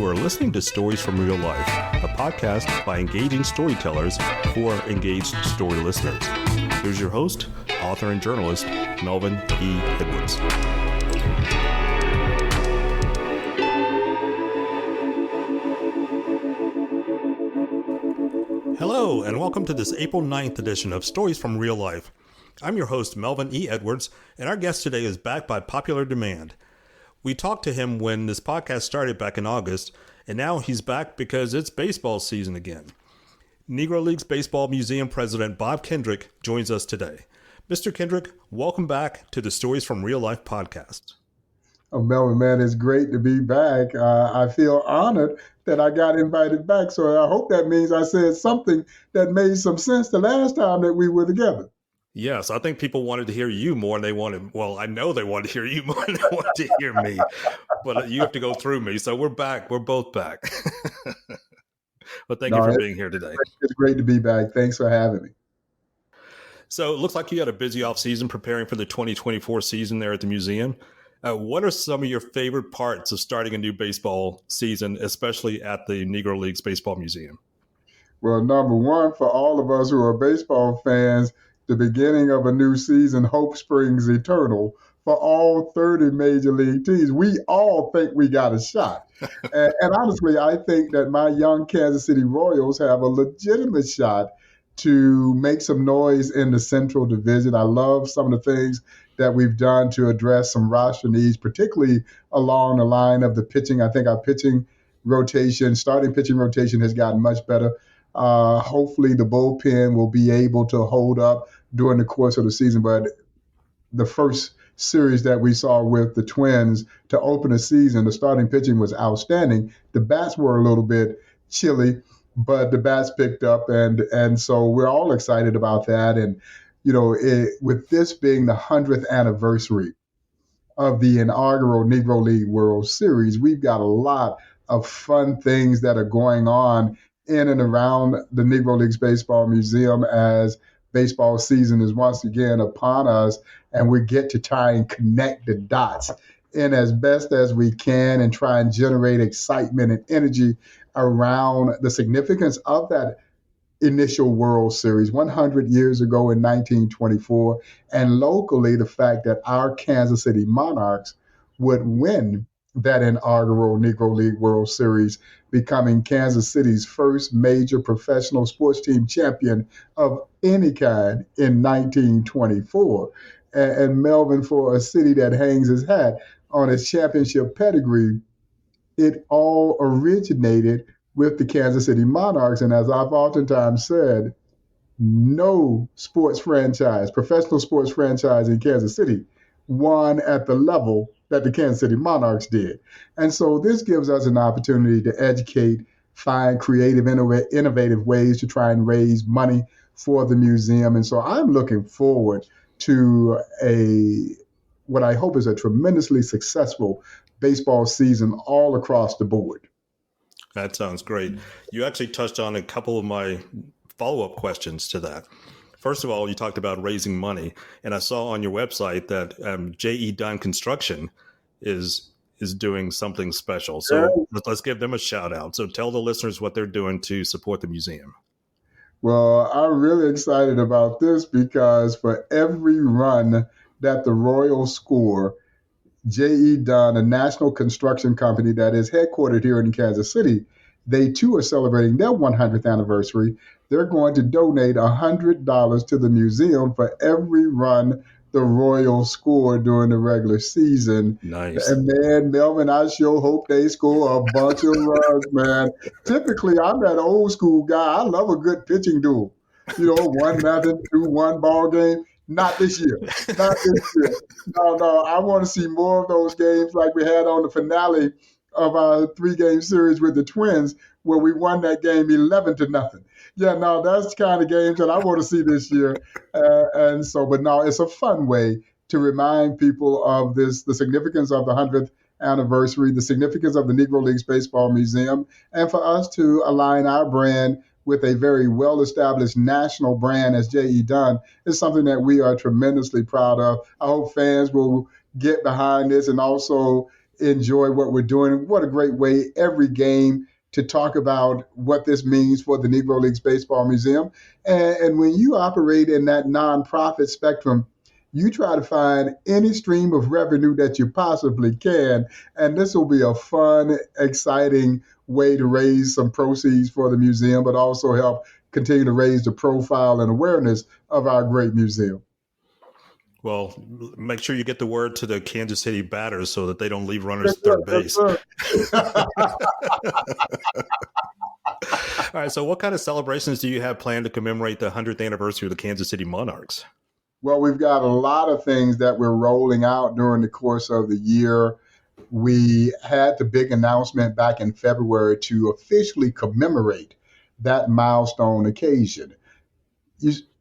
You are listening to Stories from Real Life, a podcast by engaging storytellers for engaged story listeners. Here's your host, author and journalist, Melvin E. Edwards. Hello, and welcome to this April 9th edition of Stories from Real Life. I'm your host, Melvin E. Edwards, and our guest today is back by popular demand. We talked to him when this podcast started back in August, and now he's back because it's baseball season again. Negro Leagues Baseball Museum President Bob Kendrick joins us today. Mr. Kendrick, welcome back to the Stories from Real Life podcast. Oh, Melvin, man, it's great to be back. I feel honored that I got invited back, so I hope that means I said something that made some sense the last time that we were together. Yes, I think people wanted to hear you more than I know they wanted to hear you more than they wanted to hear me, but you have to go through me. So we're back. We're both back. But thank you for being here today. It's great to be back. Thanks for having me. So it looks like you had a busy off season preparing for the 2024 season there at the museum. What are some of your favorite parts of starting a new baseball season, especially at the Negro Leagues Baseball Museum? Well, number one, for all of us who are baseball fans, the beginning of a new season, hope springs eternal. For all 30 major league teams, we all think we got a shot. And honestly, I think that my young Kansas City Royals have a legitimate shot to make some noise in the Central Division. I love some of the things that we've done to address some roster needs, particularly along the line of the pitching. I think our starting pitching rotation has gotten much better. Hopefully the bullpen will be able to hold up during the course of the season. But the first series that we saw with the Twins to open the season, the starting pitching was outstanding. The bats were a little bit chilly, but the bats picked up, and so we're all excited about that. And with this being the 100th anniversary of the inaugural Negro League World Series, we've got a lot of fun things that are going on in and around the Negro Leagues Baseball Museum as baseball season is once again upon us, and we get to try and connect the dots in as best as we can and try and generate excitement and energy around the significance of that initial World Series 100 years ago in 1924, and locally the fact that our Kansas City Monarchs would win that inaugural Negro League World Series, becoming Kansas City's first major professional sports team champion of any kind in 1924. And Melvin, for a city that hangs its hat on its championship pedigree, it all originated with the Kansas City Monarchs. And as I've oftentimes said, no professional sports franchise in Kansas City won at the level that the Kansas City Monarchs did. And so this gives us an opportunity to educate, find creative, innovative ways to try and raise money for the museum. And so I'm looking forward to what I hope is a tremendously successful baseball season all across the board. That sounds great. You actually touched on a couple of my follow-up questions to that. First of all, you talked about raising money, and I saw on your website that J.E. Dunn Construction is doing something special. So let's give them a shout out. So tell the listeners what they're doing to support the museum. Well, I'm really excited about this because for every run that the Royals score, J.E. Dunn, a national construction company that is headquartered here in Kansas City, they too are celebrating their 100th anniversary. They're going to donate $100 to the museum for every run the Royals score during the regular season. Nice. And man, Melvin, I sure hope they score a bunch of runs, man. Typically, I'm that old school guy. I love a good pitching duel. 1-0, 2-1 ball game. Not this year. No, I want to see more of those games like we had on the finale of our 3-game series with the Twins, where we won that game 11-0. Yeah, no, that's the kind of games that I want to see this year. But it's a fun way to remind people of the significance of the 100th anniversary, the significance of the Negro Leagues Baseball Museum, and for us to align our brand with a very well-established national brand as J.E. Dunn is something that we are tremendously proud of. I hope fans will get behind this and also enjoy what we're doing. What a great way every game to talk about what this means for the Negro Leagues Baseball Museum. And when you operate in that nonprofit spectrum, you try to find any stream of revenue that you possibly can. And this will be a fun, exciting way to raise some proceeds for the museum, but also help continue to raise the profile and awareness of our great museum. Well, make sure you get the word to the Kansas City batters so that they don't leave runners at third base. All right. So what kind of celebrations do you have planned to commemorate the 100th anniversary of the Kansas City Monarchs? Well, we've got a lot of things that we're rolling out during the course of the year. We had the big announcement back in February to officially commemorate that milestone occasion.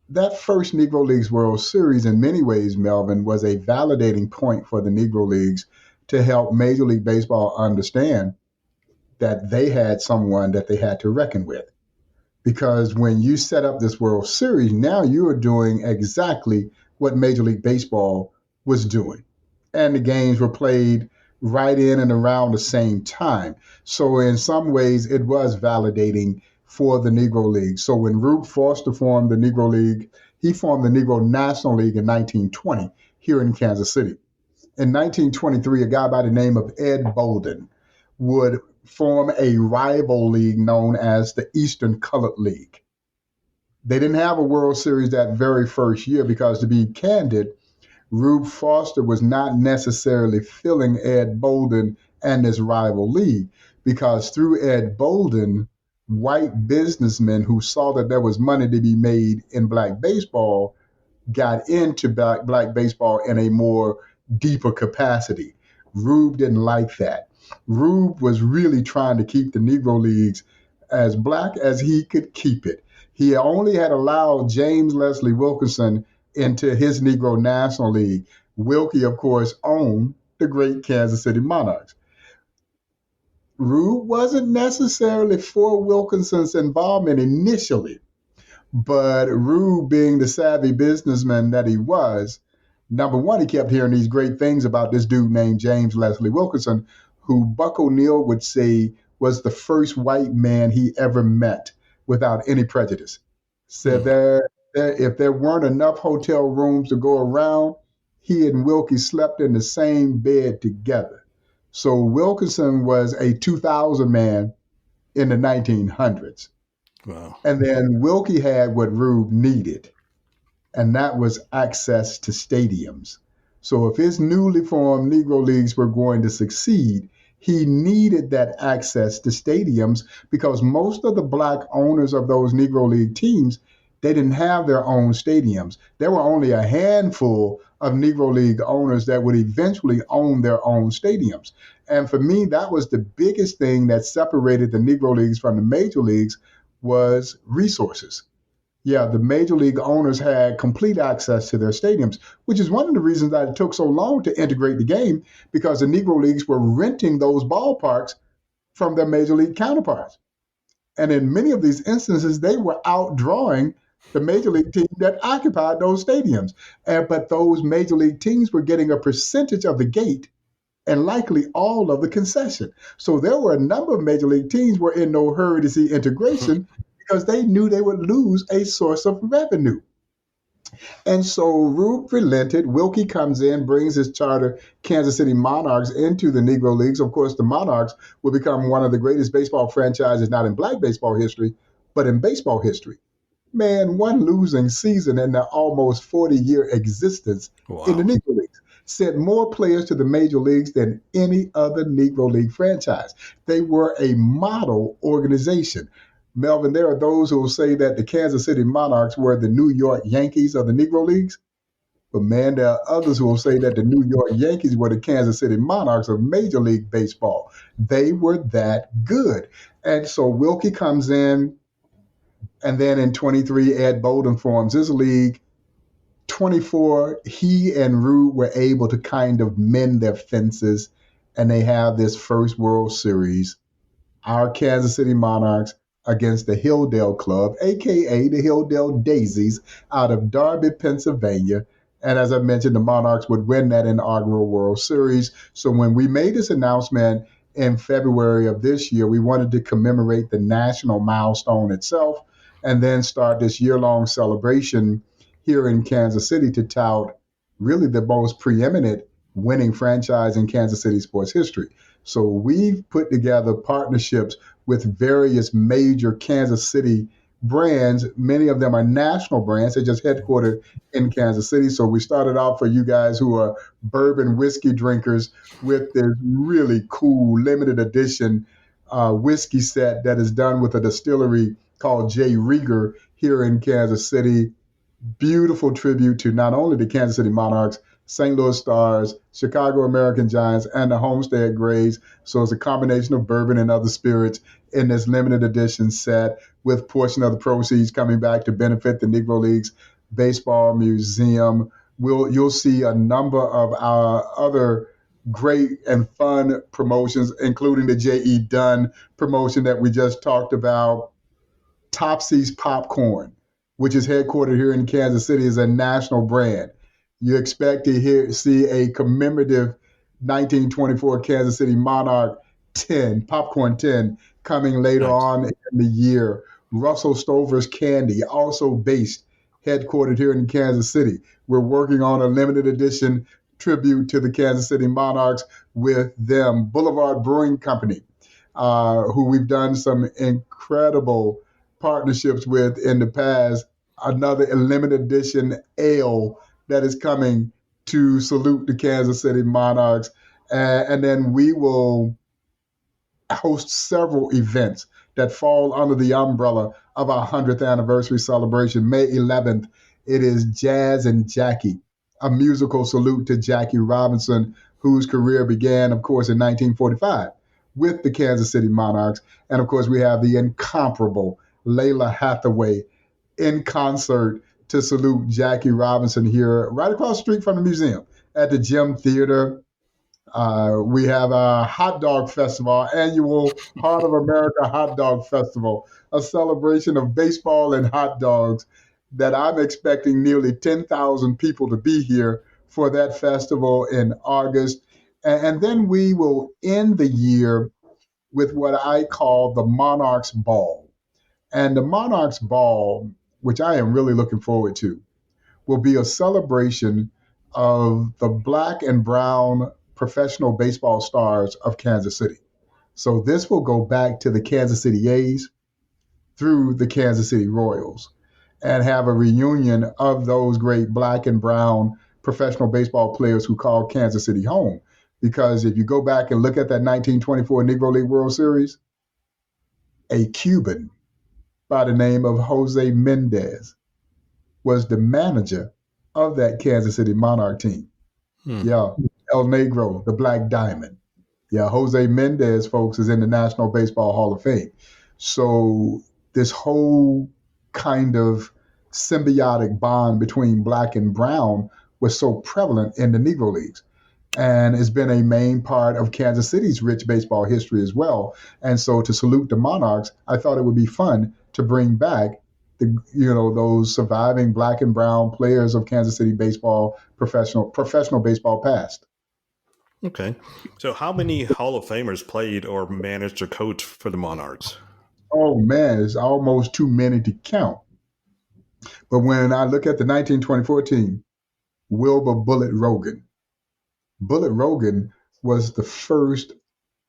That first Negro Leagues World Series, in many ways, Melvin, was a validating point for the Negro Leagues to help Major League Baseball understand that they had someone that they had to reckon with. Because when you set up this World Series, now you are doing exactly what Major League Baseball was doing. And the games were played right in and around the same time. So in some ways, it was validating for the Negro League. So when Rube Foster formed the Negro League, he formed the Negro National League in 1920 here in Kansas City. In 1923, a guy by the name of Ed Bolden would form a rival league known as the Eastern Colored League. They didn't have a World Series that very first year because, to be candid, Rube Foster was not necessarily filling Ed Bolden and this rival league, because through Ed Bolden, white businessmen who saw that there was money to be made in black baseball got into black baseball in a more deeper capacity. Rube didn't like that. Rube was really trying to keep the Negro Leagues as black as he could keep it. He only had allowed James Leslie Wilkinson into his Negro National League. Wilkie, of course, owned the great Kansas City Monarchs. Rube wasn't necessarily for Wilkinson's involvement initially, but Rube, being the savvy businessman that he was, number one, he kept hearing these great things about this dude named James Leslie Wilkinson, who Buck O'Neill would say was the first white man he ever met without any prejudice. Said if there weren't enough hotel rooms to go around, he and Wilkie slept in the same bed together. So Wilkinson was a 2,000 man in the 1900s. Wow. And then Wilkie had what Rube needed, and that was access to stadiums. So if his newly formed Negro Leagues were going to succeed, he needed that access to stadiums, because most of the black owners of those Negro League teams, they didn't have their own stadiums. There were only a handful of Negro League owners that would eventually own their own stadiums. And for me, that was the biggest thing that separated the Negro Leagues from the major leagues, was resources. Yeah, the major league owners had complete access to their stadiums, which is one of the reasons that it took so long to integrate the game, because the Negro Leagues were renting those ballparks from their major league counterparts. And in many of these instances, they were outdrawing the major league team that occupied those stadiums. But those major league teams were getting a percentage of the gate and likely all of the concession. So there were a number of major league teams were in no hurry to see integration because they knew they would lose a source of revenue. And so Rube relented. Wilkie comes in, brings his charter Kansas City Monarchs into the Negro Leagues. Of course, the Monarchs will become one of the greatest baseball franchises, not in black baseball history, but in baseball history. Man, one losing season in their almost 40-year existence in the Negro Leagues sent more players to the major leagues than any other Negro League franchise. They were a model organization. Melvin, there are those who will say that the Kansas City Monarchs were the New York Yankees of the Negro Leagues. But man, there are others who will say that the New York Yankees were the Kansas City Monarchs of Major League Baseball. They were that good. And so Wilkie comes in, and then in 23, Ed Bolden forms his league. 24, he and Rube were able to kind of mend their fences, and they have this first World Series. Our Kansas City Monarchs against the Hilldale Club, a.k.a. the Hilldale Daisies, out of Darby, Pennsylvania. And as I mentioned, the Monarchs would win that inaugural World Series. So when we made this announcement in February of this year, we wanted to commemorate the national milestone itself and then start this year-long celebration here in Kansas City to tout really the most preeminent winning franchise in Kansas City sports history. So we've put together partnerships with various major Kansas City brands. Many of them are national brands. They're just headquartered in Kansas City. So we started off for you guys who are bourbon whiskey drinkers with this really cool limited edition whiskey set that is done with a distillery called J. Rieger here in Kansas City. Beautiful tribute to not only the Kansas City Monarchs, St. Louis Stars, Chicago American Giants, and the Homestead Grays. So it's a combination of bourbon and other spirits in this limited edition set, with portion of the proceeds coming back to benefit the Negro Leagues Baseball Museum. You'll see a number of our other great and fun promotions, including the J.E. Dunn promotion that we just talked about. Topsy's Popcorn, which is headquartered here in Kansas City, is a national brand. You expect to see a commemorative 1924 Kansas City Monarch popcorn tin, coming later on in the year. Russell Stover's Candy, also based, headquartered here in Kansas City. We're working on a limited edition tribute to the Kansas City Monarchs with them. Boulevard Brewing Company, who we've done some incredible partnerships with in the past. Another limited edition ale that is coming to salute the Kansas City Monarchs. And then we will host several events that fall under the umbrella of our 100th anniversary celebration. May 11th, it is Jazz and Jackie, a musical salute to Jackie Robinson, whose career began, of course, in 1945 with the Kansas City Monarchs. And, of course, we have the incomparable Layla Hathaway in concert to salute Jackie Robinson here right across the street from the museum at the Gym Theater. We have a hot dog festival, annual Heart of America Hot Dog Festival, a celebration of baseball and hot dogs that I'm expecting nearly 10,000 people to be here for that festival in August. And then we will end the year with what I call the Monarchs Ball. And the Monarchs Ball, which I am really looking forward to, will be a celebration of the black and brown professional baseball stars of Kansas City. So this will go back to the Kansas City A's through the Kansas City Royals and have a reunion of those great black and brown professional baseball players who call Kansas City home. Because if you go back and look at that 1924 Negro League World Series, a Cuban by the name of Jose Mendez was the manager of that Kansas City Monarch team. Yeah, El Negro, the Black Diamond. Yeah, Jose Mendez, folks, is in the National Baseball Hall of Fame. So this whole kind of symbiotic bond between black and brown was so prevalent in the Negro Leagues. And it's been a main part of Kansas City's rich baseball history as well. And so to salute the Monarchs, I thought it would be fun to bring back those surviving black and brown players of Kansas City baseball, professional baseball past. Okay. So how many Hall of Famers played or managed or coached for the Monarchs? Oh, man, it's almost too many to count. But when I look at the 1924 team, Wilbur Bullet Rogan. Bullet Rogan was the first,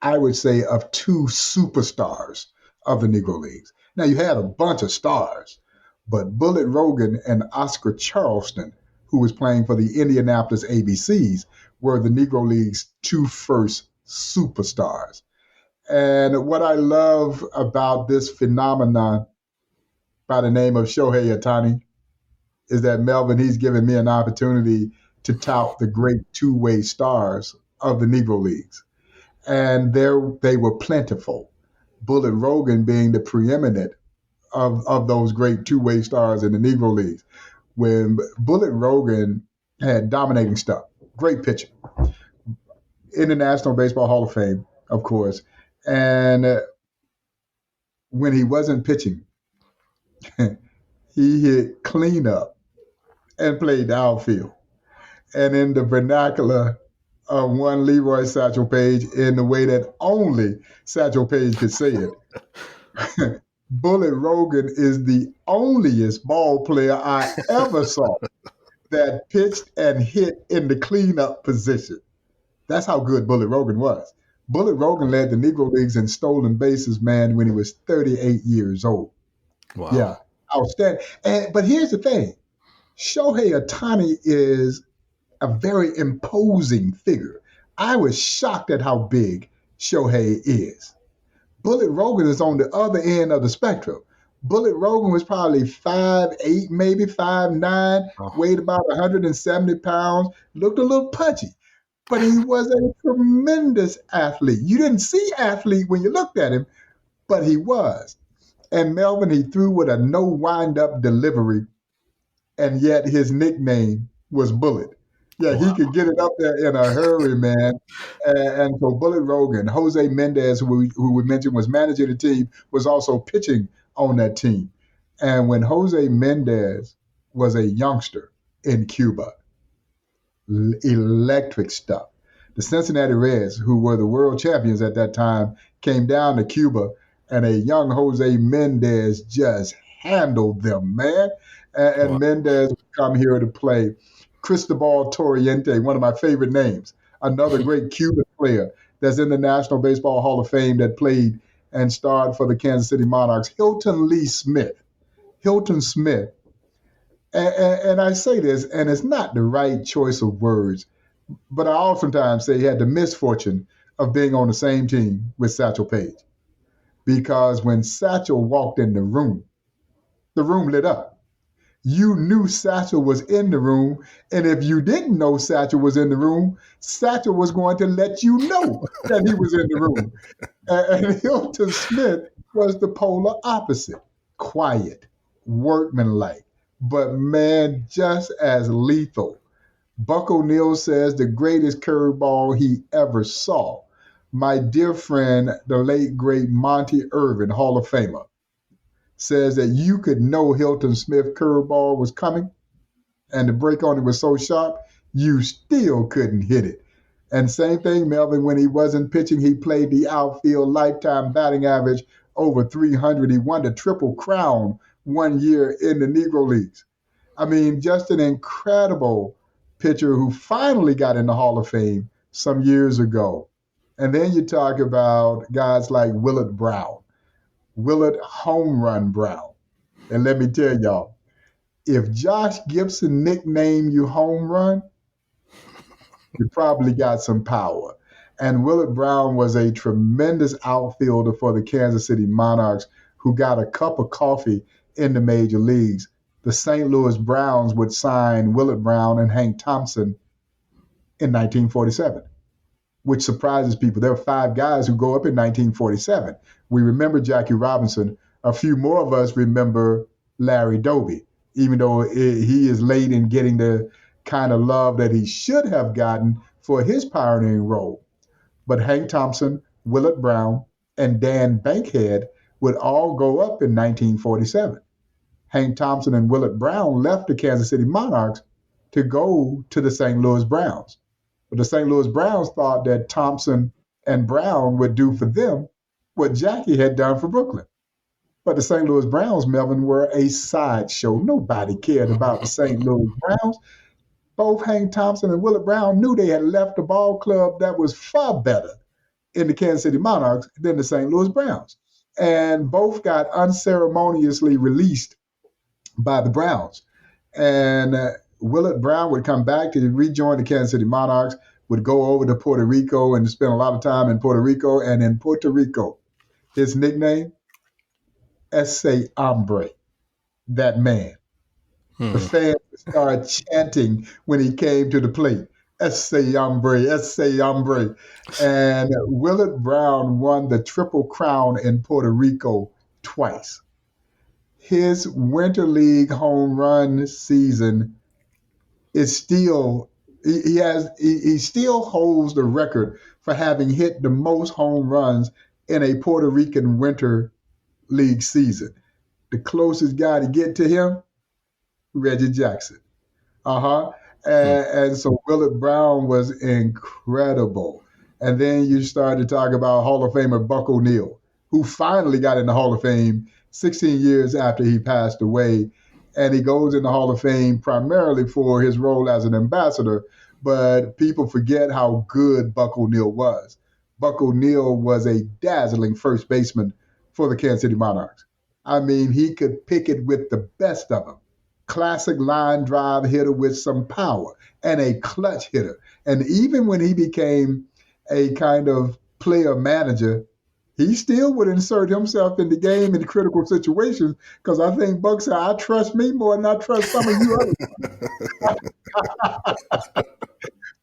I would say, of two superstars of the Negro Leagues. Now, you had a bunch of stars, but Bullet Rogan and Oscar Charleston, who was playing for the Indianapolis ABCs, were the Negro League's two first superstars. And what I love about this phenomenon by the name of Shohei Ohtani is that, Melvin, he's given me an opportunity to tout the great two-way stars of the Negro Leagues. And they were plentiful. Bullet Rogan being the preeminent of those great two-way stars in the Negro Leagues. When Bullet Rogan had dominating stuff, great pitcher, in the National Baseball Hall of Fame, of course. And when he wasn't pitching, he hit cleanup and played the outfield. and in the vernacular of one Leroy Satchel Paige, in the way that only Satchel Paige could say it, Bullet Rogan is the onlyest ball player I ever saw that pitched and hit in the cleanup position. That's how good Bullet Rogan was. Bullet Rogan led the Negro Leagues in stolen bases, man, when he was 38 years old. Wow. Yeah, outstanding. But here's the thing. Shohei Ohtani is a very imposing figure. I was shocked at how big Shohei is. Bullet Rogan is on the other end of the spectrum. Bullet Rogan was probably 5'8", maybe 5'9", weighed about 170 pounds, looked a little pudgy, but he was a tremendous athlete. You didn't see athlete when you looked at him, but he was. And Melvin, he threw with a no wind-up delivery, and yet his nickname was Bullet. Yeah, he could get it up there in a hurry, man. And so Bullet Rogan, Jose Mendez, who we mentioned was managing the team, was also pitching on that team. And when Jose Mendez was a youngster in Cuba, electric stuff. The Cincinnati Reds, who were the world champions at that time, came down to Cuba, and a young Jose Mendez just handled them, man. And Mendez would come here to play. Cristobal Torriente, one of my favorite names, another great Cuban player that's in the National Baseball Hall of Fame that played and starred for the Kansas City Monarchs. Hilton Lee Smith. Hilton Smith. And I say this, and it's not the right choice of words, but I oftentimes say he had the misfortune of being on the same team with Satchel Paige. Because when Satchel walked in the room lit up. You knew Satchel was in the room, and if you didn't know Satchel was in the room, Satchel was going to let you know that he was in the room. And Hilton Smith was the polar opposite. Quiet, workmanlike, but man, just as lethal. Buck O'Neill says the greatest curveball he ever saw. My dear friend, the late, great Monty Irvin, Hall of Famer, says that you could know Hilton Smith curveball was coming, and the break on it was so sharp, you still couldn't hit it. And same thing, Melvin, when he wasn't pitching, he played the outfield, lifetime batting average over 300. He won the Triple Crown one year in the Negro Leagues. I mean, just an incredible pitcher who finally got in the Hall of Fame some years ago. And then you talk about guys like Willard Brown. Willard Home Run Brown. And let me tell y'all, if Josh Gibson nicknamed you Home Run, you probably got some power. And Willard Brown was a tremendous outfielder for the Kansas City Monarchs who got a cup of coffee in the major leagues. The St. Louis Browns would sign Willard Brown and Hank Thompson in 1947. Which surprises people. There were 5 guys who go up in 1947. We remember Jackie Robinson. A few more of us remember Larry Doby, even though he is late in getting the kind of love that he should have gotten for his pioneering role. But Hank Thompson, Willard Brown, and Dan Bankhead would all go up in 1947. Hank Thompson and Willard Brown left the Kansas City Monarchs to go to the St. Louis Browns. But the St. Louis Browns thought that Thompson and Brown would do for them what Jackie had done for Brooklyn. But the St. Louis Browns, Melvin, were a sideshow. Nobody cared about the St. Louis Browns. Both Hank Thompson and Willard Brown knew they had left a ball club that was far better in the Kansas City Monarchs than the St. Louis Browns. And both got unceremoniously released by the Browns. And Willard Brown would come back to rejoin the Kansas City Monarchs, would go over to Puerto Rico and spend a lot of time in Puerto Rico. And in Puerto Rico, his nickname, Ese Hombre, that man. The fans started chanting when he came to the plate, Ese Hombre, Ese Hombre. And Willard Brown won the Triple Crown in Puerto Rico twice. His Winter League home run season is still, he still holds the record for having hit the most home runs in a Puerto Rican Winter League season. The closest guy to get to him, Reggie Jackson. Hmm. And so Willard Brown was incredible. And then you started to talk about Hall of Famer Buck O'Neill, who finally got in the Hall of Fame 16 years after he passed away. And he goes in the Hall of Fame primarily for his role as an ambassador, but people forget how good Buck O'Neill was. Buck O'Neill was a dazzling first baseman for the Kansas City Monarchs. I mean, he could pick it with the best of them. Classic line drive hitter with some power and a clutch hitter. And even when he became a kind of player manager, he still would insert himself in the game in critical situations because I think Buck said, I trust me more than I trust some of you others.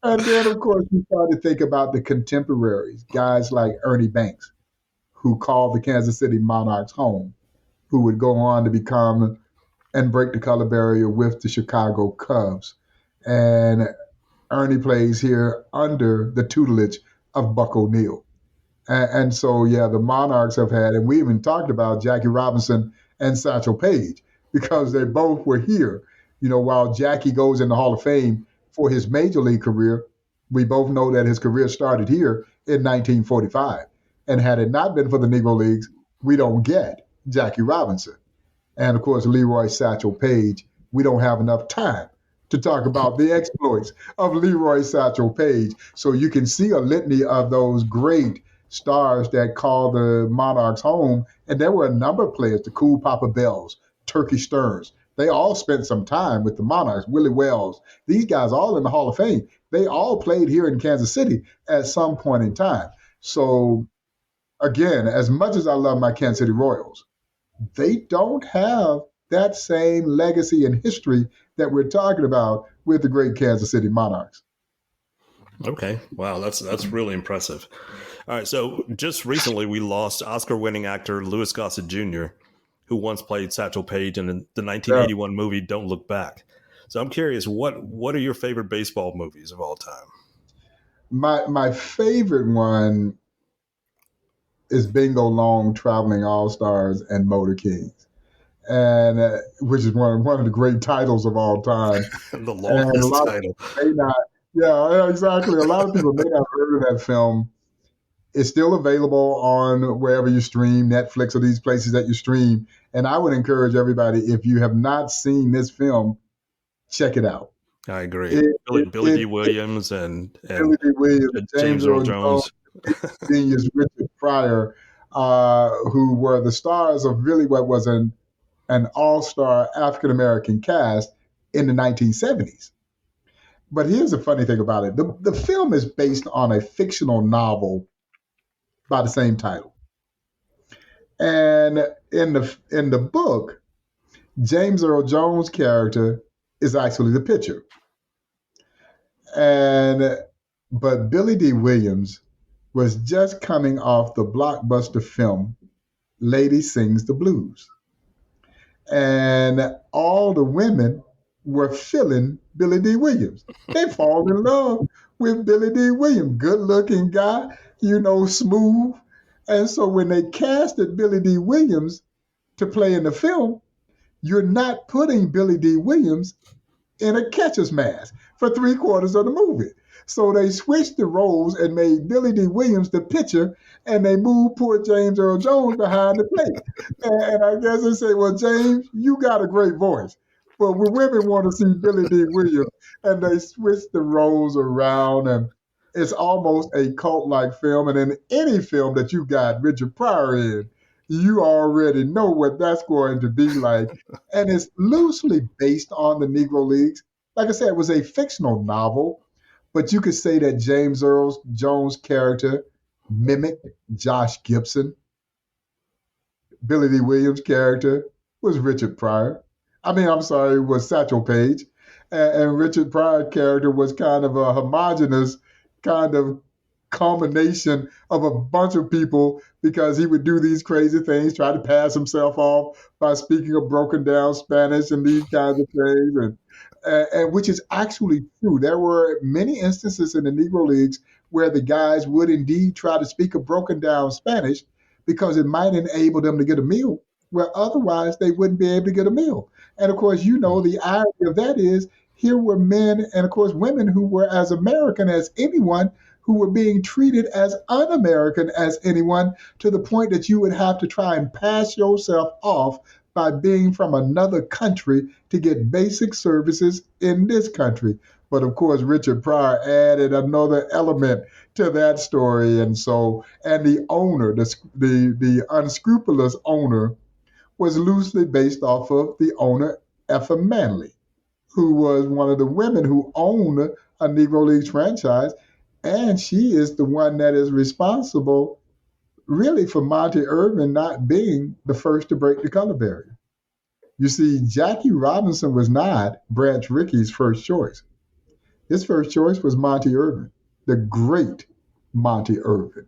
And then, of course, you start to think about the contemporaries, guys like Ernie Banks, who called the Kansas City Monarchs home, who would go on to become and break the color barrier with the Chicago Cubs. And Ernie plays here under the tutelage of Buck O'Neill. And so, yeah, the Monarchs have had, and we even talked about Jackie Robinson and Satchel Paige because they both were here. You know, while Jackie goes in the Hall of Fame for his major league career, we both know that his career started here in 1945. And had it not been for the Negro Leagues, we don't get Jackie Robinson. And of course, Leroy Satchel Paige. We don't have enough time to talk about the exploits of Leroy Satchel Paige. So you can see a litany of those great stars that called the Monarchs home. And there were a number of players, the Cool Papa Bells, Turkey Stearns. They all spent some time with the Monarchs, Willie Wells. These guys all in the Hall of Fame. They all played here in Kansas City at some point in time. So again, as much as I love my Kansas City Royals, they don't have that same legacy and history that we're talking about with the great Kansas City Monarchs. Okay. Wow, that's really impressive. All right, so just recently we lost Oscar-winning actor Louis Gossett Jr., who once played Satchel Paige in the Yeah. 1981 movie Don't Look Back. So I'm curious, what are your favorite baseball movies of all time? My favorite one is Bingo Long, Traveling All Stars, and Motor Kings, and which is one of the great titles of all time. The And a longest lot of title. people may not, yeah, exactly. A lot of people may not have heard of that film. It's still available on wherever you stream, Netflix or these places that you stream. And I would encourage everybody, if you have not seen this film, check it out. I agree. It, Billy, it, Billy it, D. it Williams and Billy D. Williams, James James Earl Earl Jones, Jones. genius Richard Pryor, who were the stars of really what was an all-star African American cast in the 1970s. But here's the funny thing about it: the film is based on a fictional novel by the same title, and in the book, James Earl Jones' character is actually the pitcher, and but Billy D. Williams was just coming off the blockbuster film Lady Sings the Blues. And all the women were feeling Billy D. Williams. They fall in love with Billy D. Williams, good looking guy, smooth. And so when they casted Billy D. Williams to play in the film, you're not putting Billy D. Williams in a catcher's mask for 3/4 of the movie. So they switched the roles and made Billy D. Williams the pitcher, and they moved poor James Earl Jones behind the plate. And I guess they say, well, James, you got a great voice, but we women want to see Billy D. Williams, and they switched the roles around, and it's almost a cult-like film. And in any film that you got Richard Pryor in, you already know what that's going to be like. And it's loosely based on the Negro Leagues. Like I said, it was a fictional novel, but you could say that James Earl Jones' character mimicked Josh Gibson. Billy D. Williams' character was Richard Pryor. I mean, I'm sorry, it was Satchel Paige. And Richard Pryor's character was kind of a homogenous kind of combination of a bunch of people because he would do these crazy things, try to pass himself off by speaking a broken down Spanish and these kinds of things, and which is actually true. There were many instances in the Negro Leagues where the guys would indeed try to speak a broken down Spanish because it might enable them to get a meal where otherwise they wouldn't be able to get a meal. And of course, the irony of that is here were men and, of course, women who were as American as anyone, who were being treated as un-American as anyone, to the point that you would have to try and pass yourself off by being from another country to get basic services in this country. But of course, Richard Pryor added another element to that story. And the owner, the unscrupulous owner, was loosely based off of the owner, Effa Manley, who was one of the women who owned a Negro Leagues franchise. And she is the one that is responsible, really, for Monty Irvin not being the first to break the color barrier. You see, Jackie Robinson was not Branch Rickey's first choice. His first choice was Monty Irvin, the great Monty Irvin.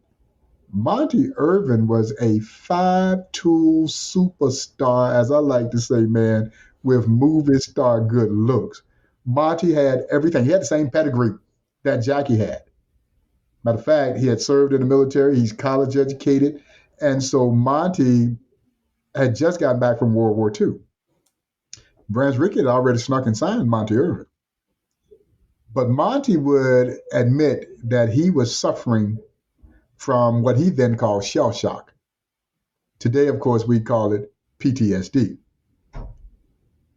Monty Irvin was a five-tool superstar, as I like to say, man, with movie star good looks. Monty had everything. He had the same pedigree that Jackie had. Matter of fact, he had served in the military. He's college educated. And so Monty had just gotten back from World War II. Branch Rickey had already snuck and signed Monty Irvin. But Monty would admit that he was suffering from what he then called shell shock. Today, of course, we call it PTSD.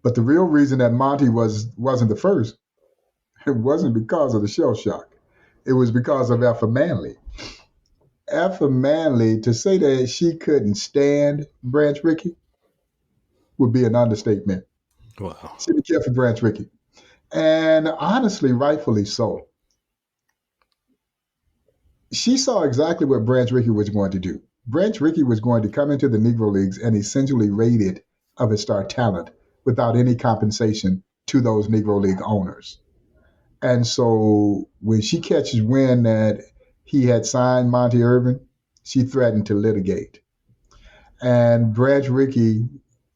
But the real reason that Monty wasn't the first, it wasn't because of the shell shock. It was because of Effa Manley. Effa Manley, to say that she couldn't stand Branch Rickey would be an understatement. Wow. She didn't care for Branch Rickey. And honestly, rightfully so. She saw exactly what Branch Rickey was going to do. Branch Rickey was going to come into the Negro Leagues and essentially raid it of its star talent without any compensation to those Negro League owners. And so when she catches wind that he had signed Monty Irvin, she threatened to litigate. And Branch Rickey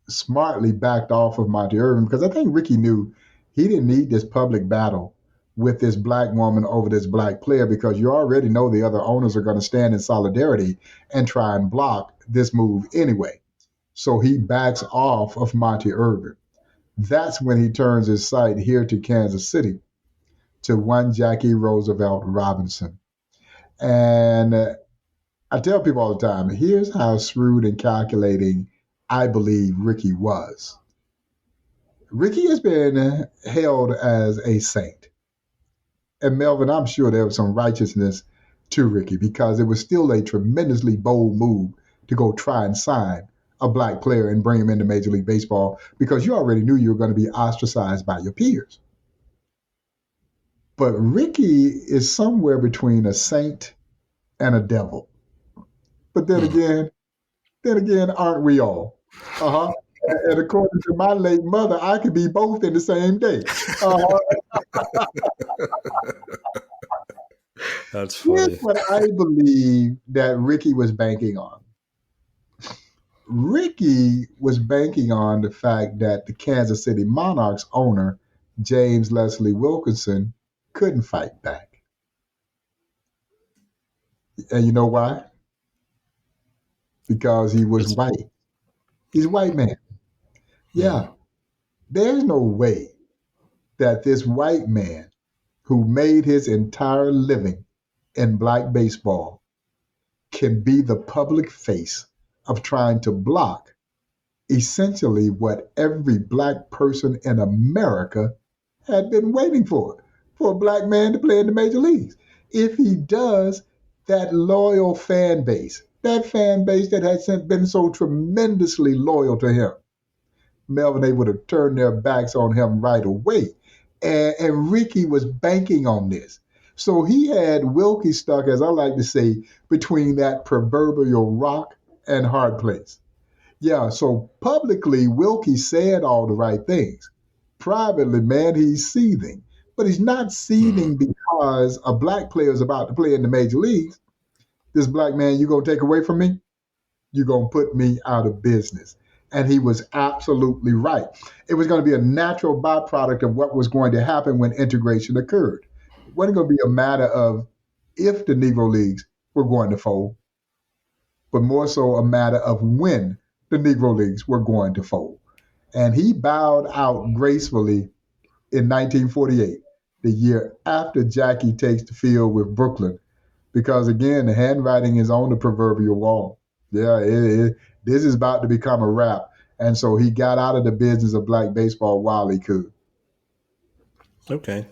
smartly backed off of Monty Irvin, because I think Rickey knew he didn't need this public battle with this black woman over this black player, because you already know the other owners are going to stand in solidarity and try and block this move anyway. So he backs off of Monty Irvin. That's when he turns his sight here to Kansas City, to one Jackie Roosevelt Robinson. And I tell people all the time, here's how shrewd and calculating I believe Rickey was. Rickey has been hailed as a saint. And Melvin, I'm sure there was some righteousness to Rickey, because it was still a tremendously bold move to go try and sign a black player and bring him into Major League Baseball, because you already knew you were going to be ostracized by your peers. But Rickey is somewhere between a saint and a devil. But then again, aren't we all? Uh-huh. And according to my late mother, I could be both in the same day. That's funny. Here's what I believe that Rickey was banking on. Rickey was banking on the fact that the Kansas City Monarchs owner, James Leslie Wilkinson, couldn't fight back. And you know why? Because he was white. He's a white man. Yeah. There's no way that this white man who made his entire living in black baseball can be the public face of trying to block essentially what every black person in America had been waiting for a black man to play in the major leagues. If he does, that loyal fan base, that fan base that has been so tremendously loyal to him, Melvin, they would have turned their backs on him right away. And Rickey was banking on this. So he had Wilkie stuck, as I like to say, between that proverbial rock and hard place. Yeah, so publicly, Wilkie said all the right things. Privately, man, he's seething. But he's not seething because a black player is about to play in the major leagues. This black man, you going to take away from me? You're going to put me out of business. And he was absolutely right. It was going to be a natural byproduct of what was going to happen when integration occurred. It wasn't going to be a matter of if the Negro Leagues were going to fold, but more so a matter of when the Negro Leagues were going to fold. And he bowed out gracefully in 1948, the year after Jackie takes the field with Brooklyn, because again, the handwriting is on the proverbial wall. Yeah, this is about to become a wrap. And so he got out of the business of black baseball while he could. Okay.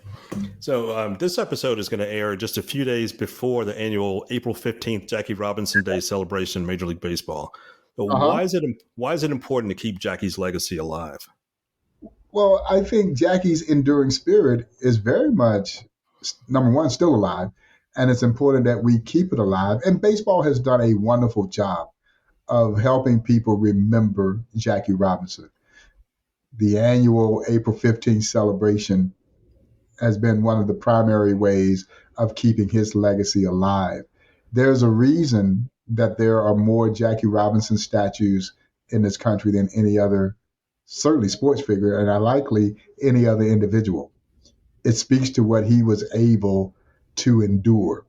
So this episode is going to air just a few days before the annual April 15th Jackie Robinson Day celebration in Major League Baseball. So Uh-huh. why is it important to keep Jackie's legacy alive? Well, I think Jackie's enduring spirit is very much, number one, still alive. And it's important that we keep it alive. And baseball has done a wonderful job of helping people remember Jackie Robinson. The annual April 15th celebration has been one of the primary ways of keeping his legacy alive. There's a reason that there are more Jackie Robinson statues in this country than any other, certainly sports figure, and likely any other individual. It speaks to what he was able to endure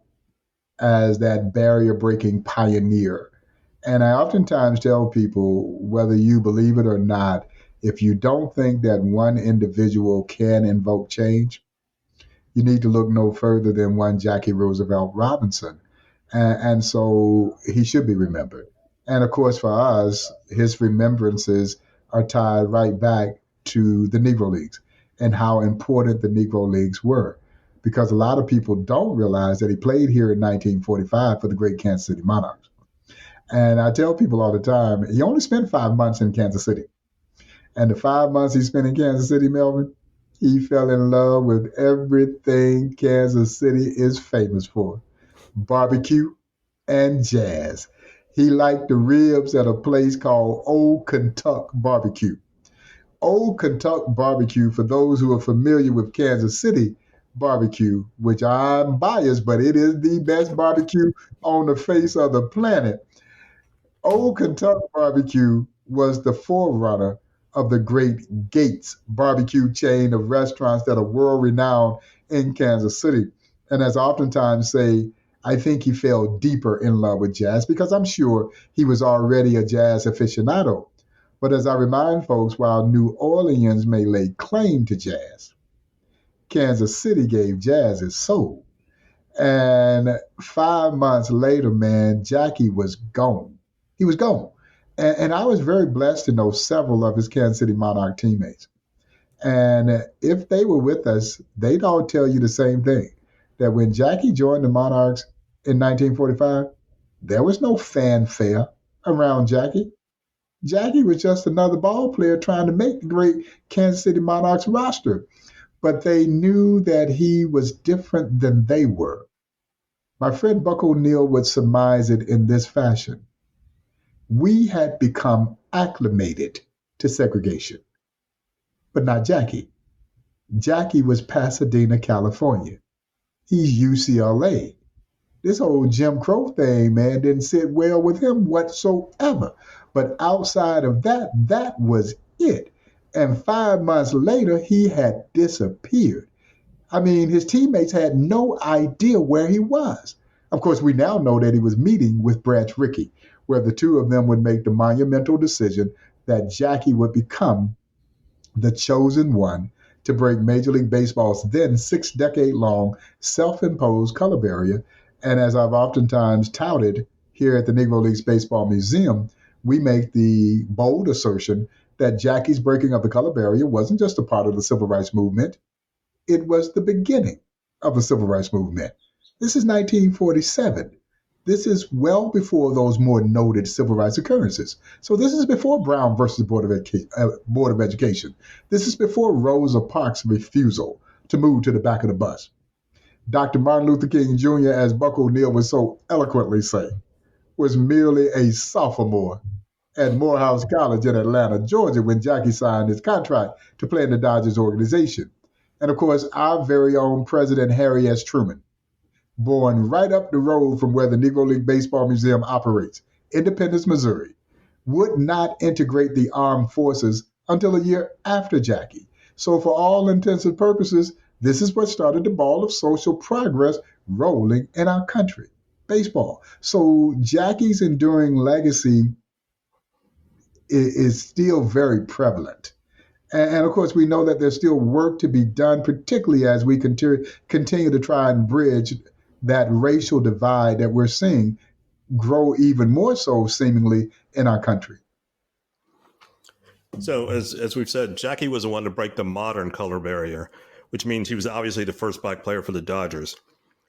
as that barrier breaking pioneer. And I oftentimes tell people, whether you believe it or not, if you don't think that one individual can invoke change, you need to look no further than one Jackie Roosevelt Robinson. And so he should be remembered. And of course, for us, his remembrances are tied right back to the Negro Leagues and how important the Negro Leagues were. Because a lot of people don't realize that he played here in 1945 for the great Kansas City Monarchs. And I tell people all the time, he only spent 5 months in Kansas City. And the 5 months he spent in Kansas City, Melvin, he fell in love with everything Kansas City is famous for: barbecue and jazz. He liked the ribs at a place called Old Kentuck Barbecue. Old Kentuck Barbecue, for those who are familiar with Kansas City barbecue, which I'm biased, but it is the best barbecue on the face of the planet. Old Kentucky Barbecue was the forerunner of the great Gates barbecue chain of restaurants that are world renowned in Kansas City. And as I oftentimes say, I think he fell deeper in love with jazz because I'm sure he was already a jazz aficionado. But as I remind folks, while New Orleans may lay claim to jazz, Kansas City gave jazz its soul. And 5 months later, man, Jackie was gone. He was gone. And I was very blessed to know several of his Kansas City Monarch teammates. And if they were with us, they'd all tell you the same thing, that when Jackie joined the Monarchs in 1945, there was no fanfare around Jackie. Jackie was just another ball player trying to make the great Kansas City Monarchs roster. But they knew that he was different than they were. My friend Buck O'Neill would surmise it in this fashion: we had become acclimated to segregation, but not Jackie. Jackie was Pasadena, California. He's UCLA. This whole Jim Crow thing, man, didn't sit well with him whatsoever. But outside of that, that was it. And 5 months later, he had disappeared. I mean, his teammates had no idea where he was. Of course, we now know that he was meeting with Branch Rickey, where the two of them would make the monumental decision that Jackie would become the chosen one to break Major League Baseball's then 6-decade-long self-imposed color barrier. And as I've oftentimes touted here at the Negro Leagues Baseball Museum, we make the bold assertion that Jackie's breaking of the color barrier wasn't just a part of the civil rights movement. It was the beginning of the civil rights movement. This is 1947. This is well before those more noted civil rights occurrences. So this is before Brown versus Board of Education. This is before Rosa Parks' refusal to move to the back of the bus. Dr. Martin Luther King Jr., as Buck O'Neill would so eloquently say, was merely a sophomore at Morehouse College in Atlanta, Georgia, when Jackie signed his contract to play in the Dodgers organization. And of course, our very own President Harry S. Truman, born right up the road from where the Negro League Baseball Museum operates, Independence, Missouri, would not integrate the armed forces until a year after Jackie. So for all intents and purposes, this is what started the ball of social progress rolling in our country, baseball. So Jackie's enduring legacy is still very prevalent. And of course, we know that there's still work to be done, particularly as we continue to try and bridge that racial divide that we're seeing grow even more so, seemingly, in our country. So, as we've said, Jackie was the one to break the modern color barrier, which means he was obviously the first black player for the Dodgers.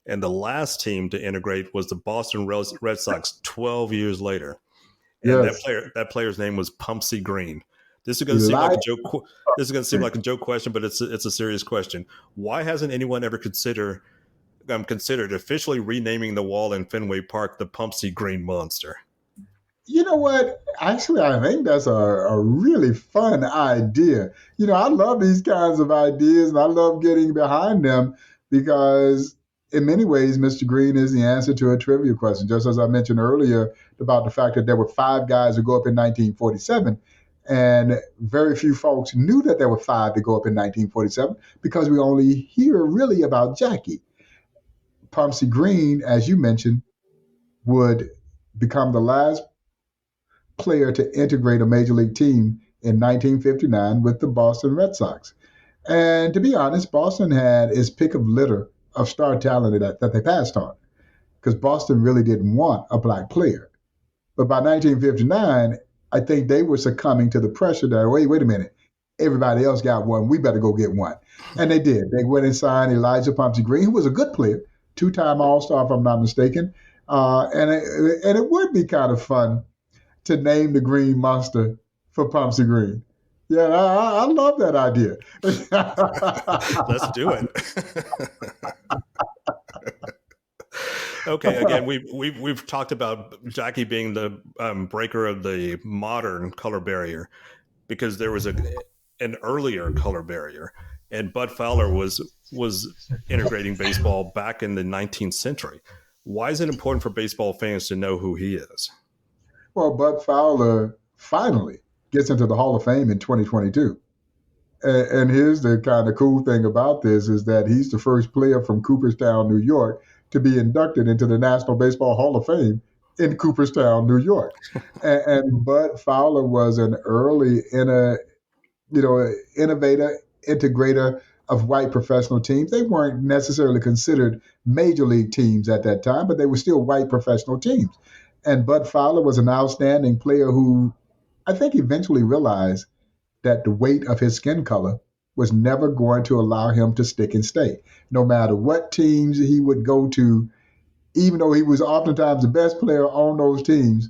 And the last team to integrate was the Boston Red Sox 12 years later. And Yes. that player's name was Pumpsy Green. This is going to seem like Like, a joke. This is going to seem like a joke question, but it's a serious question. Why hasn't anyone ever considered officially renaming the wall in Fenway Park the Pumpsy Green Monster? you know what? Actually, I think that's a really fun idea. I love these kinds of ideas and I love getting behind them because, in many ways, Mr. Green is the answer to a trivia question. Just as I mentioned earlier about the fact that there were 5 guys who go up in 1947, and very few folks knew that there were 5 to go up in 1947 because we only hear really about Jackie. Pumpsy Green, as you mentioned, would become the last player to integrate a major league team in 1959 with the Boston Red Sox. And to be honest, Boston had its pick of litter of star talent that they passed on because Boston really didn't want a black player. But by 1959, I think they were succumbing to the pressure that, wait a minute, everybody else got one. We better go get one. And they did. They went and signed Elijah Pumpsy Green, who was a good player, 2-time All-Star, if I'm not mistaken. And it would be kind of fun to name the Green Monster for Pumpsy Green. Yeah, I love that idea. Let's do it. Okay, again, we've talked about Jackie being the breaker of the modern color barrier because there was an earlier color barrier, and Bud Fowler was integrating baseball back in the 19th century. Why is it important for baseball fans to know who he is? Well, Bud Fowler finally gets into the Hall of Fame in 2022. And here's the kind of cool thing about this is that he's the first player from Cooperstown, New York, to be inducted into the National Baseball Hall of Fame in Cooperstown, New York. And Bud Fowler was an early innovator, integrator of white professional teams. They weren't necessarily considered major league teams at that time, but they were still white professional teams. And Bud Fowler was an outstanding player who I think eventually realized that the weight of his skin color was never going to allow him to stick and stay. No matter what teams he would go to, even though he was oftentimes the best player on those teams,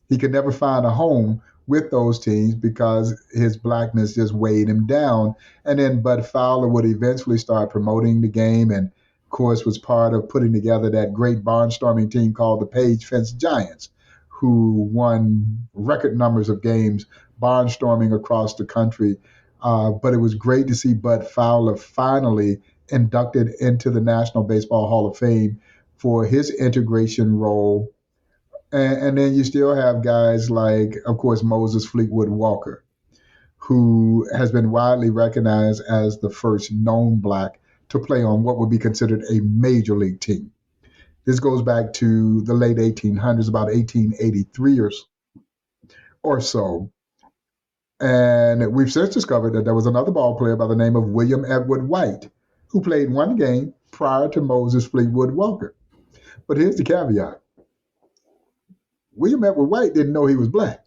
he could never find a home with those teams because his blackness just weighed him down. And then Bud Fowler would eventually start promoting the game and, of course, was part of putting together that great barnstorming team called the Page Fence Giants, who won record numbers of games barnstorming across the country. But it was great to see Bud Fowler finally inducted into the National Baseball Hall of Fame for his integration role. And then you still have guys like, of course, Moses Fleetwood Walker, who has been widely recognized as the first known black to play on what would be considered a major league team. This goes back to the late 1800s, about 1883 or so. And we've since discovered that there was another ball player by the name of William Edward White, who played one game prior to Moses Fleetwood Walker. But here's the caveat. William Edward White didn't know he was black.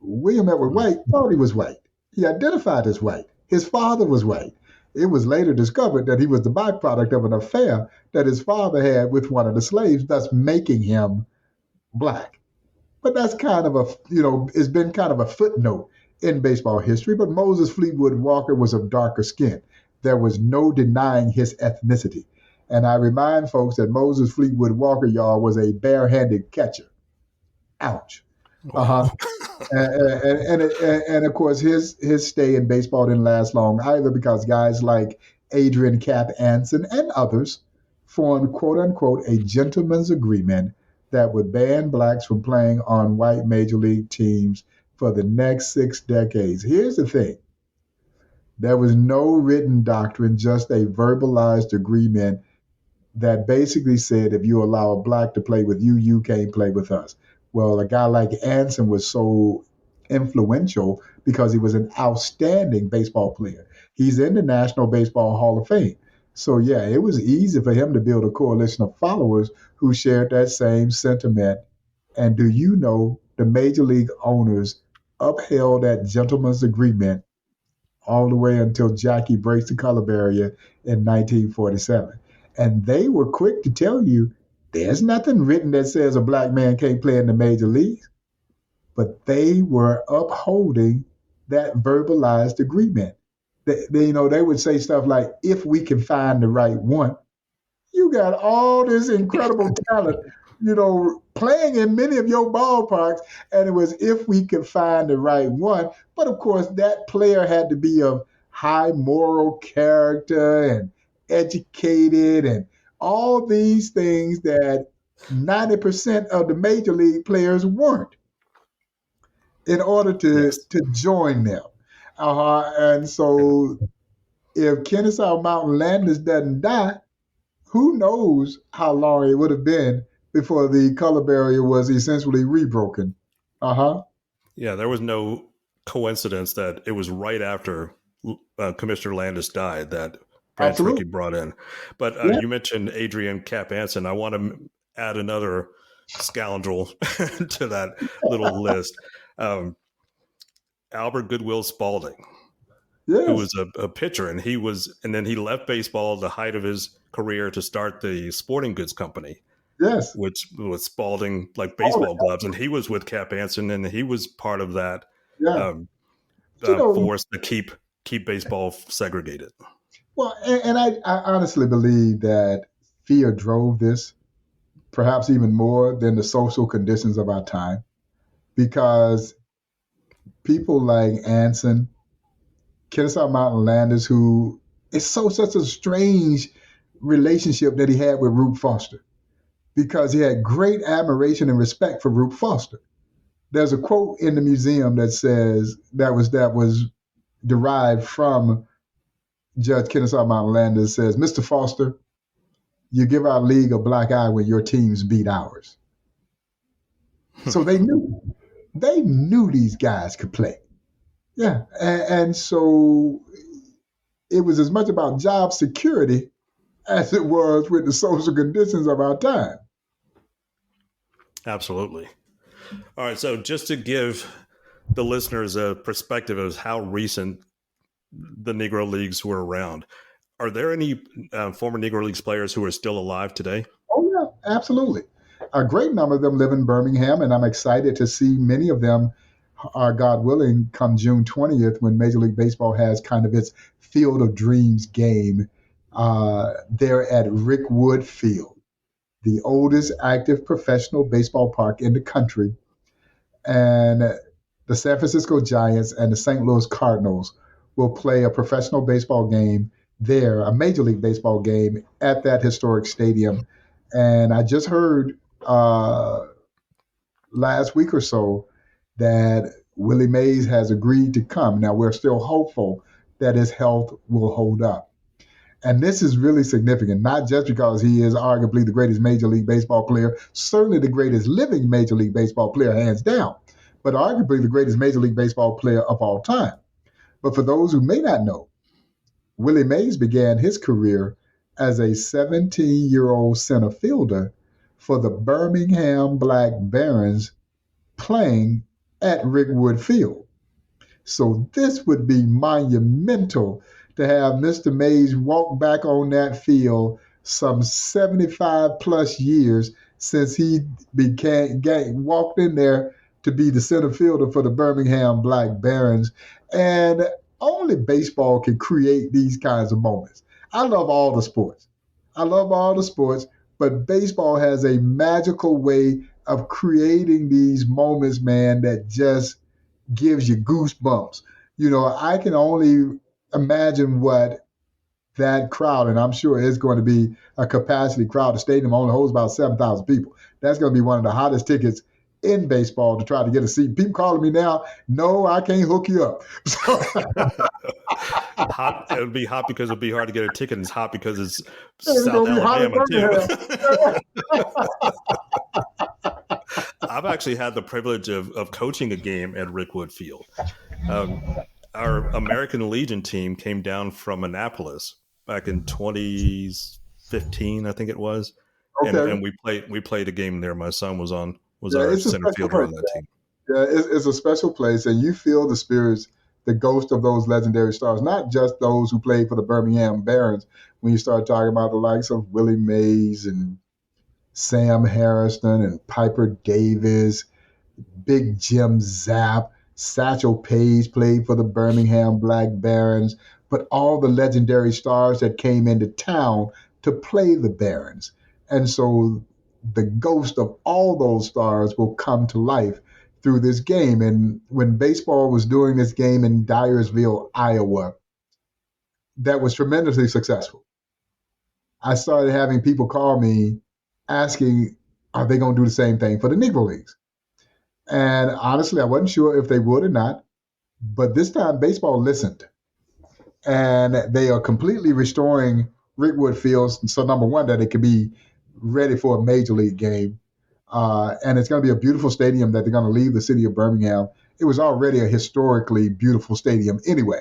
William Edward White thought he was white. He identified as white. His father was white. It was later discovered that he was the byproduct of an affair that his father had with one of the slaves, thus making him black. But that's kind of it's been kind of a footnote in baseball history. But Moses Fleetwood Walker was of darker skin. There was no denying his ethnicity. And I remind folks that Moses Fleetwood Walker, y'all, was a barehanded catcher. Ouch. Uh-huh. And of course, his stay in baseball didn't last long either because guys like Adrian Cap Anson and others formed, quote unquote, a gentleman's agreement that would ban blacks from playing on white major league teams for the next 6 decades. Here's the thing. There was no written doctrine, just a verbalized agreement that basically said if you allow a black to play with you, you can't play with us. Well, a guy like Anson was so influential because he was an outstanding baseball player. He's in the National Baseball Hall of Fame. So, yeah, it was easy for him to build a coalition of followers who shared that same sentiment. And do you know the major league owners upheld that gentleman's agreement all the way until Jackie breaks the color barrier in 1947? And they were quick to tell you there's nothing written that says a black man can't play in the major leagues, but they were upholding that verbalized agreement. They would say stuff like, if we can find the right one. You got all this incredible talent, playing in many of your ballparks, and it was if we could find the right one. But of course, that player had to be of high moral character and educated and all these things that 90% of the major league players weren't in order Yes. to join them. And so if Kennesaw Mountain Landis doesn't die, who knows how long it would have been before the color barrier was essentially rebroken. Yeah, there was no coincidence that it was right after Commissioner Landis died that Branch Rickey brought in. But Yeah. you mentioned Adrian Cap Anson. I want to add another scoundrel to that little list. Albert Goodwill Spaulding, Yes. who was a pitcher, and then he left baseball at the height of his career to start the sporting goods company. Yes. Which was Spaulding, like baseball gloves, and he was with Cap Anson, and he was part of that force to keep baseball segregated. Well, and I honestly believe that fear drove this, perhaps even more than the social conditions of our time, because people like Anson, Kennesaw Mountain Landis, who it's such a strange relationship that he had with Rube Foster, because he had great admiration and respect for Rube Foster. There's a quote in the museum that says that was derived from Judge Kennesaw Mountain Landis. Says, "Mr. Foster, you give our league a black eye when your teams beat ours." So they knew these guys could play. Yeah, and so it was as much about job security as it was with the social conditions of our time. Absolutely. All right, so just to give the listeners a perspective of how recent the Negro Leagues were around, are there any former Negro Leagues players who are still alive today? Oh, yeah, absolutely. A great number of them live in Birmingham, and I'm excited to see many of them, God willing, come June 20th when Major League Baseball has kind of its Field of Dreams game there at Rick Wood Field, the oldest active professional baseball park in the country. And the San Francisco Giants and the St. Louis Cardinals will play a professional baseball game there, a Major League Baseball game at that historic stadium. And I just heard last week or so that Willie Mays has agreed to come. Now, we're still hopeful that his health will hold up. And this is really significant, not just because he is arguably the greatest Major League Baseball player, certainly the greatest living Major League Baseball player, hands down, but arguably the greatest Major League Baseball player of all time. But for those who may not know, Willie Mays began his career as a 17-year-old center fielder for the Birmingham Black Barons playing at Rick Wood Field. So this would be monumental to have Mr. Mays walk back on that field some 75 plus years since he walked in there to be the center fielder for the Birmingham Black Barons. And only baseball can create these kinds of moments. I love all the sports, but baseball has a magical way of creating these moments, man, that just gives you goosebumps. I can only imagine what that crowd, and I'm sure it's going to be a capacity crowd. The stadium only holds about 7,000 people. That's going to be one of the hottest tickets in baseball to try to get a seat. People calling me now, no, I can't hook you up. Hot. It would be hot because it would be hard to get a ticket. And it's hot because it's South Alabama too. I've actually had the privilege of coaching a game at Rickwood Field. Um, our American Legion team came down from Annapolis back in 2015, I think it was, Okay. and we played a game there. My son was Yeah, our it's a center special fielder place. on that team. Yeah, it's a special place, and you feel the spirits, the ghost of those legendary stars, not just those who played for the Birmingham Barons. When you start talking about the likes of Willie Mays and Sam Harrison and Piper Davis, Big Jim Zapp, Satchel Paige played for the Birmingham Black Barons, but all the legendary stars that came into town to play the Barons. And so the ghost of all those stars will come to life through this game. And when baseball was doing this game in Dyersville, Iowa, that was tremendously successful. I started having people call me asking, are they going to do the same thing for the Negro Leagues? And honestly, I wasn't sure if they would or not. But this time, baseball listened. And they are completely restoring Rickwood Fields. So, number one, that it could be ready for a major league game. And it's going to be a beautiful stadium that they're going to leave the city of Birmingham. It was already a historically beautiful stadium anyway.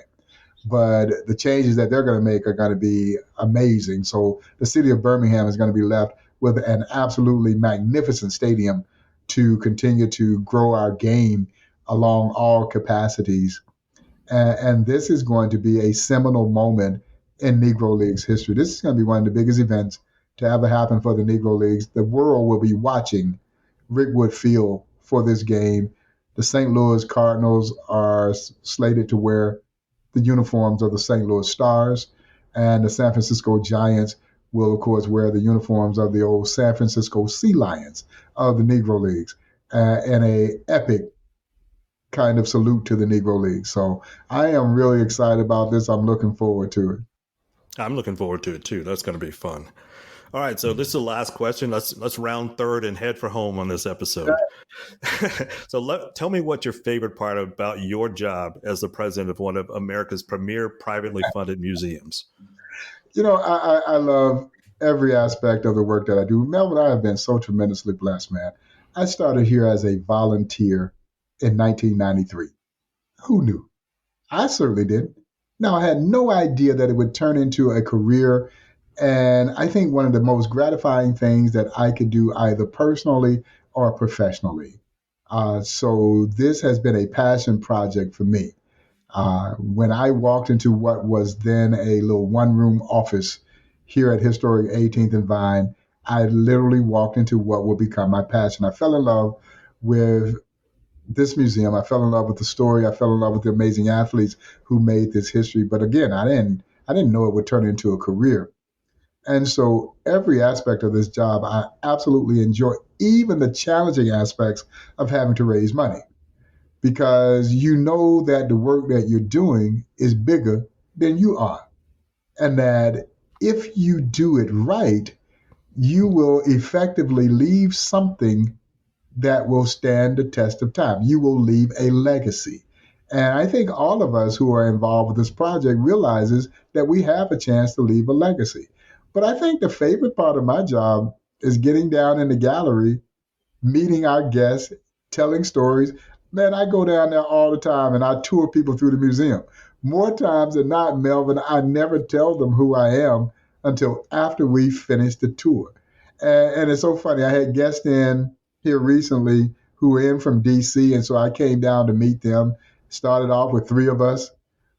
But the changes that they're going to make are going to be amazing. So the city of Birmingham is going to be left with an absolutely magnificent stadium to continue to grow our game along all capacities. And this is going to be a seminal moment in Negro Leagues history. This is going to be one of the biggest events to ever happen for the Negro Leagues. The world will be watching Rickwood Field for this game. The St. Louis Cardinals are slated to wear the uniforms of the St. Louis Stars, and the San Francisco Giants will, of course, wear the uniforms of the old San Francisco Sea Lions of the Negro Leagues, in a epic kind of salute to the Negro League. So I am really excited about this. I'm looking forward to it. I'm looking forward to it too. That's going to be fun. All right, so this is the last question. Let's round third and head for home on this episode. So tell me what your favorite part about your job as the president of one of America's premier privately funded museums. You know, I love every aspect of the work that I do. Melvin, I have been so tremendously blessed, man. I started here as a volunteer in 1993. Who knew? I certainly didn't. Now, I had no idea that it would turn into a career. And I think one of the most gratifying things that I could do either personally or professionally. So this has been a passion project for me. When I walked into what was then a little one-room office here at historic 18th and Vine, I literally walked into what will become my passion. I fell in love with this museum. I fell in love with the story. I fell in love with the amazing athletes who made this history. But again, I didn't know it would turn into a career. And so every aspect of this job, I absolutely enjoy, even the challenging aspects of having to raise money, because you know that the work that you're doing is bigger than you are. And that if you do it right, you will effectively leave something that will stand the test of time. You will leave a legacy. And I think all of us who are involved with this project realizes that we have a chance to leave a legacy. But I think the favorite part of my job is getting down in the gallery, meeting our guests, telling stories. Man, I go down there all the time and I tour people through the museum. More times than not, Melvin, I never tell them who I am until after we finish the tour. And it's so funny. I had guests in here recently who were in from DC, and so I came down to meet them. Started off with 3 of us.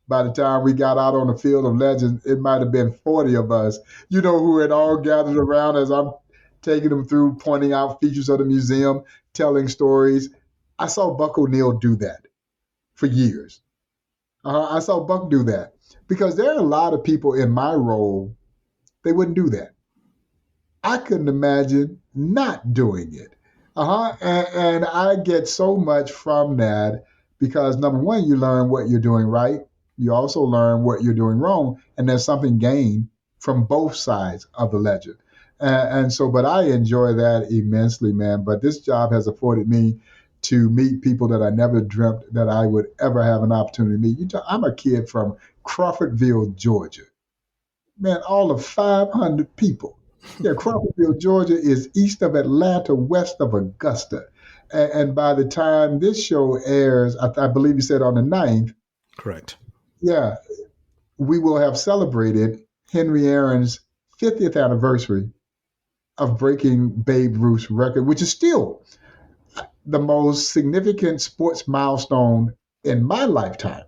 By the time we got out on the field of legends, it might have been 40 of us, who had all gathered around as I'm taking them through, pointing out features of the museum, telling stories. I saw Buck O'Neill do that for years. I saw Buck do that because there are a lot of people in my role, they wouldn't do that. I couldn't imagine not doing it. And I get so much from that because, number one, you learn what you're doing right. You also learn what you're doing wrong, and there's something gained from both sides of the ledger. But I enjoy that immensely, man. But this job has afforded me to meet people that I never dreamt that I would ever have an opportunity to meet. I'm a kid from Crawfordville, Georgia. Man, all of 500 people. Yeah, Crawfordville, Georgia is east of Atlanta, west of Augusta. And by the time this show airs, I believe you said on the 9th, Correct. yeah, we will have celebrated Henry Aaron's 50th anniversary of breaking Babe Ruth's record, which is still the most significant sports milestone in my lifetime.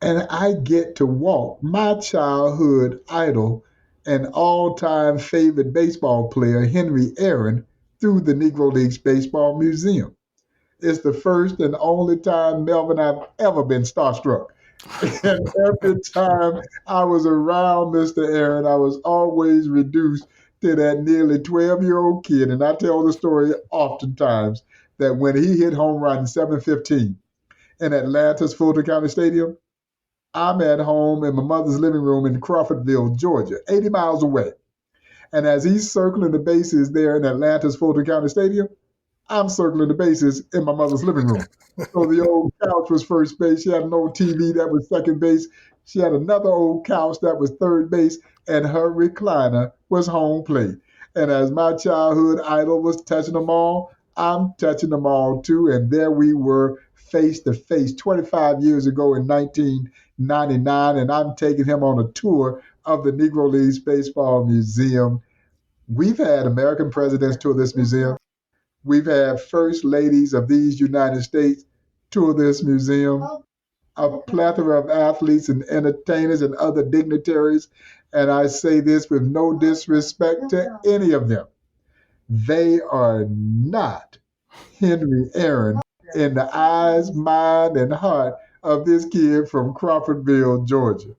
And I get to walk my childhood idol and all-time favorite baseball player, Henry Aaron, through the Negro Leagues Baseball Museum. It's the first and only time, Melvin, I've ever been starstruck. And every time I was around Mr. Aaron, I was always reduced to that nearly 12-year-old kid. And I tell the story oftentimes that when he hit home run 715 in Atlanta's Fulton County Stadium, I'm at home in my mother's living room in Crawfordville, Georgia, 80 miles away. And as he's circling the bases there in Atlanta's Fulton County Stadium, I'm circling the bases in my mother's living room. So the old couch was first base. She had an old TV that was second base. She had another old couch that was third base, and her recliner was home plate. And as my childhood idol was touching them all, I'm touching them all too. And there we were face to face 25 years ago in 1999, and I'm taking him on a tour of the Negro Leagues Baseball Museum. We've had American presidents tour this museum. We've had first ladies of these United States tour this museum, a plethora of athletes and entertainers and other dignitaries. And I say this with no disrespect to any of them. They are not Henry Aaron in the eyes, mind, and heart of this kid from Crawfordville, Georgia.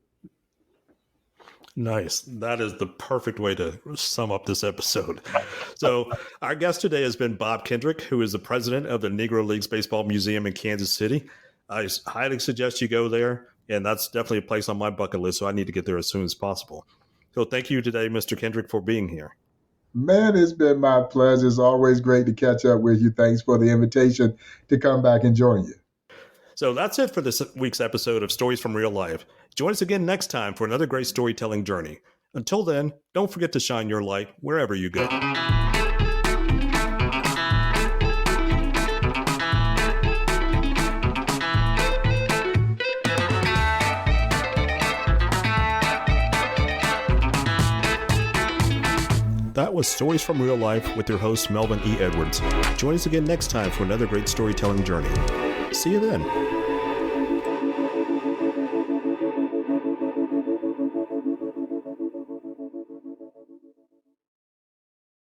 Nice. That is the perfect way to sum up this episode. So our guest today has been Bob Kendrick, who is the president of the Negro Leagues Baseball Museum in Kansas City. I highly suggest you go there, and that's definitely a place on my bucket list, so I need to get there as soon as possible. So thank you today, Mr. Kendrick, for being here. Man, it's been my pleasure. It's always great to catch up with you. Thanks for the invitation to come back and join you. So that's it for this week's episode of Stories from Real Life. Join us again next time for another great storytelling journey. Until then, don't forget to shine your light wherever you go. That was Stories from Real Life with your host, Melvin E. Edwards. Join us again next time for another great storytelling journey. See you then.